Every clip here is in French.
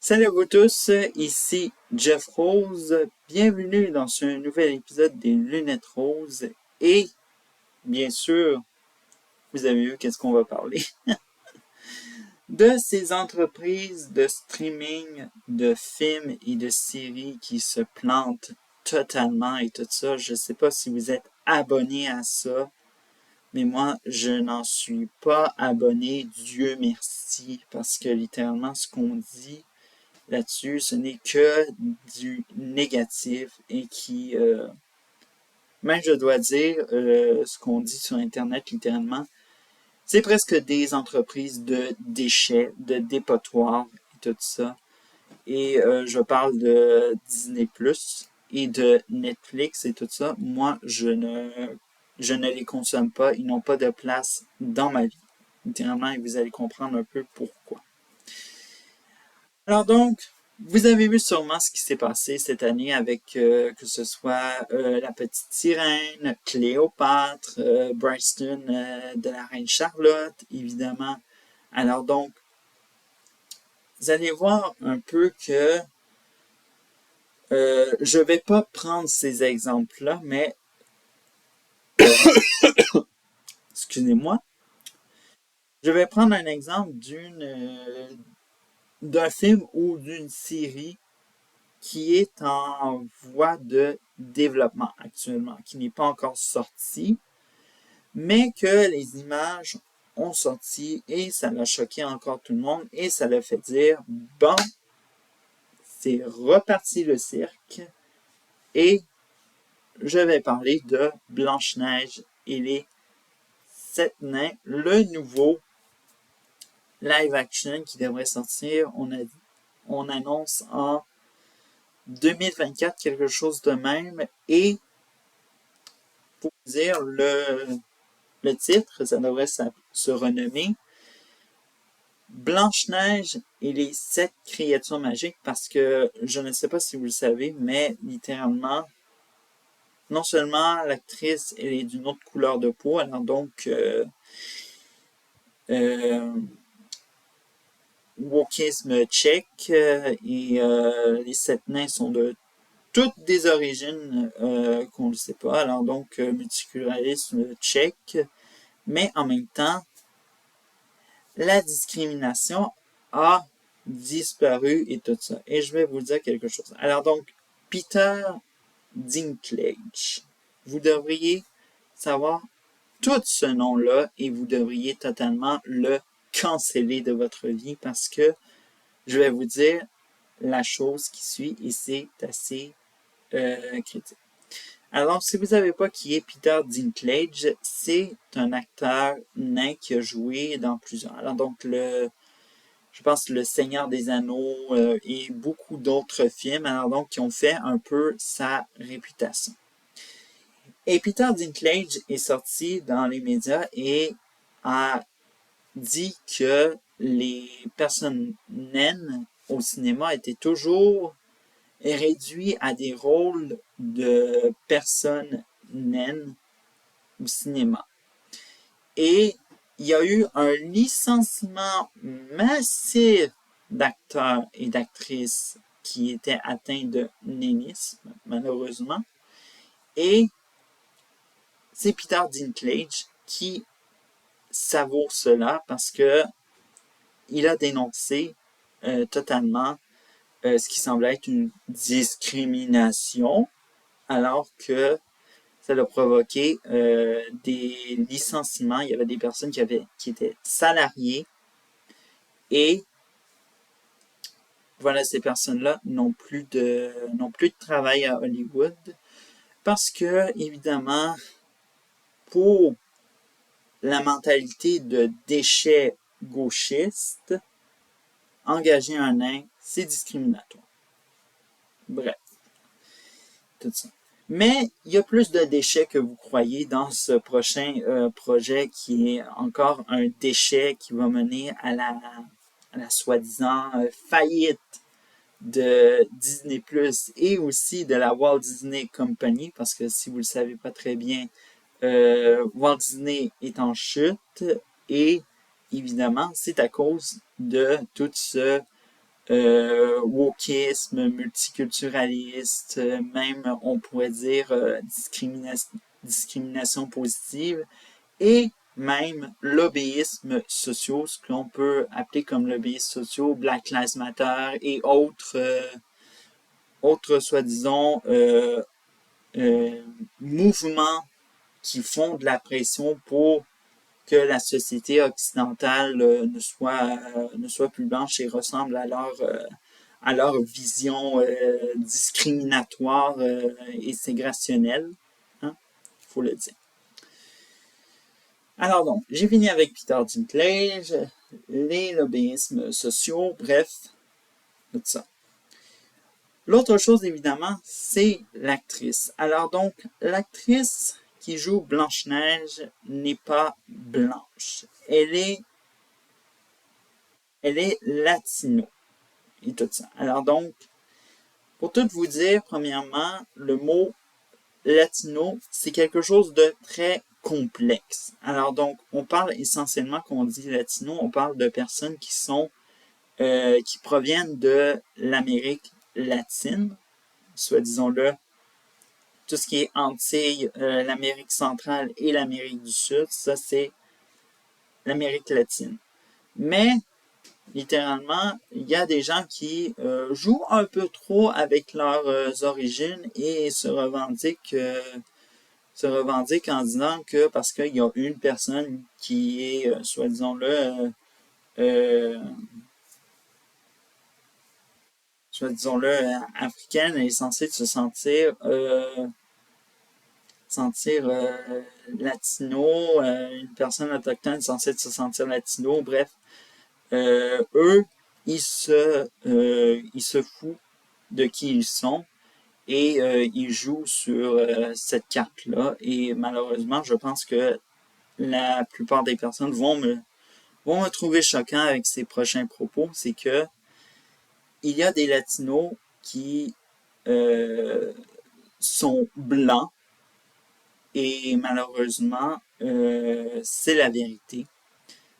Salut à vous tous, ici Jeff Rose. Bienvenue dans ce nouvel épisode des Lunettes Roses. Et bien sûr, vous avez vu qu'est-ce qu'on va parler. De ces entreprises de streaming, de films et de séries qui se plantent totalement et tout ça. Je ne sais pas si vous êtes abonné à ça, mais moi, je n'en suis pas abonné, Dieu merci, parce que littéralement, ce qu'on dit là-dessus, ce n'est que du négatif et qui, même je dois dire, ce qu'on dit sur Internet littéralement, c'est presque des entreprises de déchets, de dépotoirs et tout ça. Et je parle de Disney Plus et de Netflix et tout ça. Moi, je ne les consomme pas. Ils n'ont pas de place dans ma vie. Littéralement, et vous allez comprendre un peu pourquoi. Alors donc, vous avez vu sûrement ce qui s'est passé cette année avec que ce soit la petite sirène, Cléopâtre, Bryston de la reine Charlotte, évidemment. Alors donc, vous allez voir un peu que je vais pas prendre ces exemples-là, mais excusez-moi, je vais prendre un exemple d'un film ou d'une série qui est en voie de développement actuellement, qui n'est pas encore sorti, mais que les images ont sorti et ça l'a choqué encore tout le monde et ça l'a fait dire, bon, c'est reparti le cirque et je vais parler de Blanche-Neige et les Sept Nains, le nouveau live action qui devrait sortir, on annonce en 2024 quelque chose de même et pour dire le titre, ça devrait se renommer Blanche-Neige et les sept créatures magiques parce que je ne sais pas si vous le savez, mais littéralement, non seulement l'actrice elle est d'une autre couleur de peau, alors donc euh, wokisme tchèque et les sept nains sont de toutes des origines qu'on ne sait pas, alors donc multiculturalisme tchèque, mais en même temps, la discrimination a disparu et tout ça. Et je vais vous dire quelque chose. Alors donc, Peter Dinklage, vous devriez savoir tout ce nom-là et vous devriez totalement le canceller de votre vie parce que je vais vous dire la chose qui suit et c'est assez critique. Alors, si vous ne savez pas qui est Peter Dinklage, c'est un acteur nain qui a joué dans plusieurs. Alors, donc, je pense Le Seigneur des Anneaux et beaucoup d'autres films, alors donc, qui ont fait un peu sa réputation. Et Peter Dinklage est sorti dans les médias et a dit que les personnes naines au cinéma étaient toujours réduits à des rôles de personnes naines au cinéma. Et il y a eu un licenciement massif d'acteurs et d'actrices qui étaient atteints de nénisme, malheureusement. Et c'est Peter Dinklage qui savoure cela parce que il a dénoncé totalement ce qui semblait être une discrimination, alors que ça a provoqué des licenciements. Il y avait des personnes qui étaient salariées et voilà, ces personnes-là n'ont plus de travail à Hollywood parce que, évidemment, pour la mentalité de déchet gauchiste, engager un nain, c'est discriminatoire. Bref, tout ça. Mais il y a plus de déchets que vous croyez dans ce prochain projet qui est encore un déchet qui va mener à la soi-disant faillite de Disney Plus et aussi de la Walt Disney Company, parce que si vous ne le savez pas très bien, Walt Disney est en chute et évidemment, c'est à cause de tout ce wokisme, multiculturaliste, même on pourrait dire discrimination positive, et même lobbyisme sociaux, ce qu'on peut appeler comme lobbyistes sociaux, Black Lives Matter et autres soi-disant mouvements qui font de la pression pour que la société occidentale ne soit plus blanche et ressemble à leur vision discriminatoire et ségrationnelle. Hein, faut le dire. Alors donc, j'ai fini avec Peter Dinklage, les lobbyismes sociaux, bref, tout ça. L'autre chose, évidemment, c'est l'actrice. Alors donc, l'actrice qui joue Blanche-Neige n'est pas blanche. Elle est latino et tout ça. Alors donc, pour tout vous dire, premièrement, le mot latino, c'est quelque chose de très complexe. Alors donc, on parle essentiellement, quand on dit latino, on parle de personnes qui proviennent de l'Amérique latine, soit disons-le, tout ce qui est Antilles, l'Amérique centrale et l'Amérique du Sud, ça c'est l'Amérique latine. Mais, littéralement, il y a des gens qui jouent un peu trop avec leurs origines et se revendiquent en disant que parce qu'il y a une personne qui est, africaine, elle est censée se sentir latino, une personne autochtone est censée se sentir latino, bref. Eux, ils se foutent de qui ils sont et ils jouent sur cette carte-là. Et malheureusement, je pense que la plupart des personnes vont me trouver choquant avec ces prochains propos. C'est que il y a des latinos qui sont blancs et malheureusement, c'est la vérité.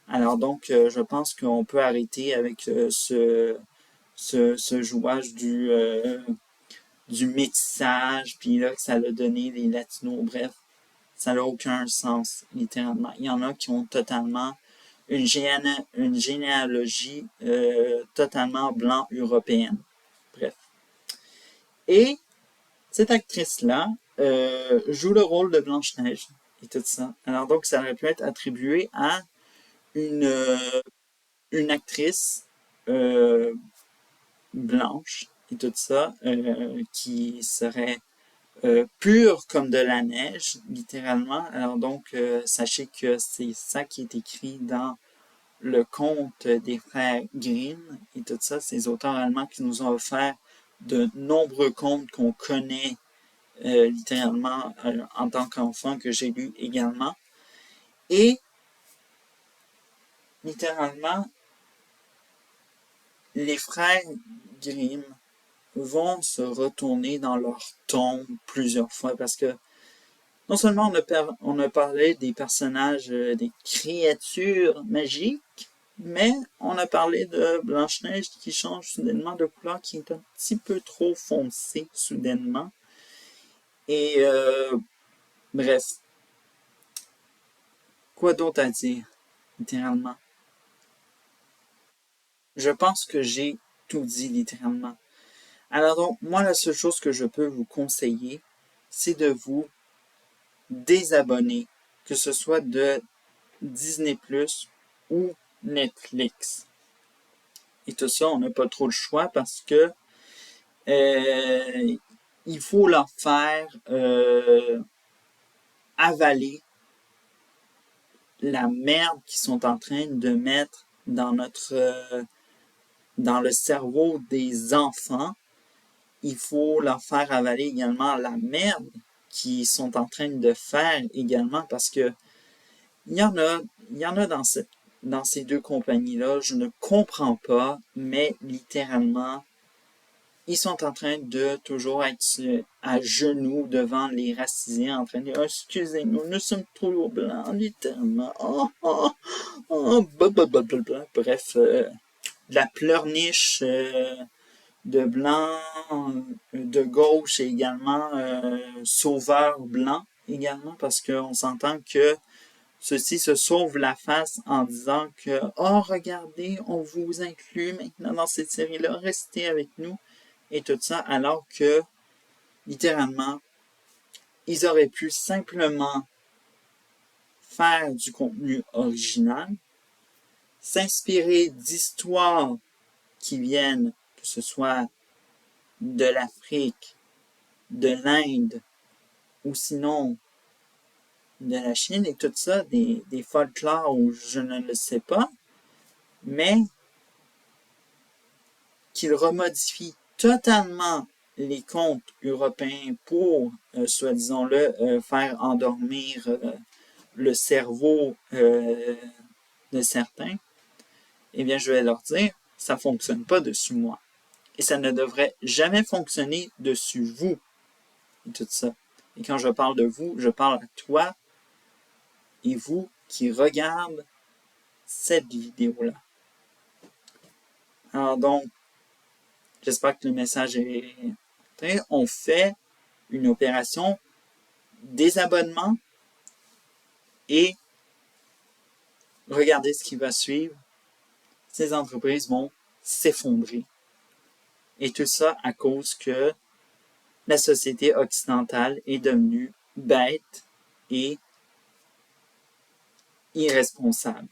Alors donc, je pense qu'on peut arrêter avec ce jouage du métissage, puis là, que ça a donné les latinos, bref, ça n'a aucun sens, littéralement. Il y en a qui ont totalement une généalogie totalement blanc-européenne. Bref. Et cette actrice-là joue le rôle de Blanche-Neige et tout ça. Alors donc, ça aurait pu être attribué à une, une actrice blanche et tout ça, qui serait pure comme de la neige, littéralement. Alors donc, sachez que c'est ça qui est écrit dans le conte des frères Grimm et tout ça, ces auteurs allemands qui nous ont offert de nombreux contes qu'on connaît littéralement en tant qu'enfant, que j'ai lu également. Et littéralement, les frères Grimm vont se retourner dans leur tombe plusieurs fois parce que non seulement on a parlé des personnages, des créatures magiques, mais on a parlé de Blanche-Neige qui change soudainement de couleur, qui est un petit peu trop foncé soudainement. Et bref, quoi d'autre à dire, littéralement? Je pense que j'ai tout dit, littéralement. Alors donc, moi, la seule chose que je peux vous conseiller, c'est de vous désabonner, que ce soit de Disney+ ou Netflix. Et tout ça, on n'a pas trop le choix parce que il faut leur faire avaler la merde qu'ils sont en train de mettre dans le cerveau des enfants. Il faut leur faire avaler également la merde qu'ils sont en train de faire également parce que il y en a dans ces deux compagnies-là, je ne comprends pas, mais littéralement, ils sont en train de toujours être à genoux devant les racisés, en train de dire, oh, excusez-nous, nous sommes trop blancs, littéralement. Oh, oh, oh, blablabla. Bref, de la pleurniche de blanc, de gauche et également sauveur blanc également, parce qu'on s'entend que ceux-ci se sauvent la face en disant que « Oh, regardez, on vous inclut maintenant dans cette série-là, restez avec nous » et tout ça, alors que, littéralement, ils auraient pu simplement faire du contenu original, s'inspirer d'histoires qui viennent, que ce soit de l'Afrique, de l'Inde, ou sinon de la Chine et tout ça, des folklores où je ne le sais pas, mais qu'ils remodifient totalement les contes européens pour, soi-disant-le, faire endormir le cerveau de certains, eh bien, je vais leur dire, ça fonctionne pas dessus moi. Et ça ne devrait jamais fonctionner dessus vous. Et tout ça. Et quand je parle de vous, je parle à toi et vous qui regardent cette vidéo-là. Alors donc, j'espère que le message est entré. On fait une opération désabonnement et regardez ce qui va suivre. Ces entreprises vont s'effondrer. Et tout ça à cause que la société occidentale est devenue bête et irresponsable.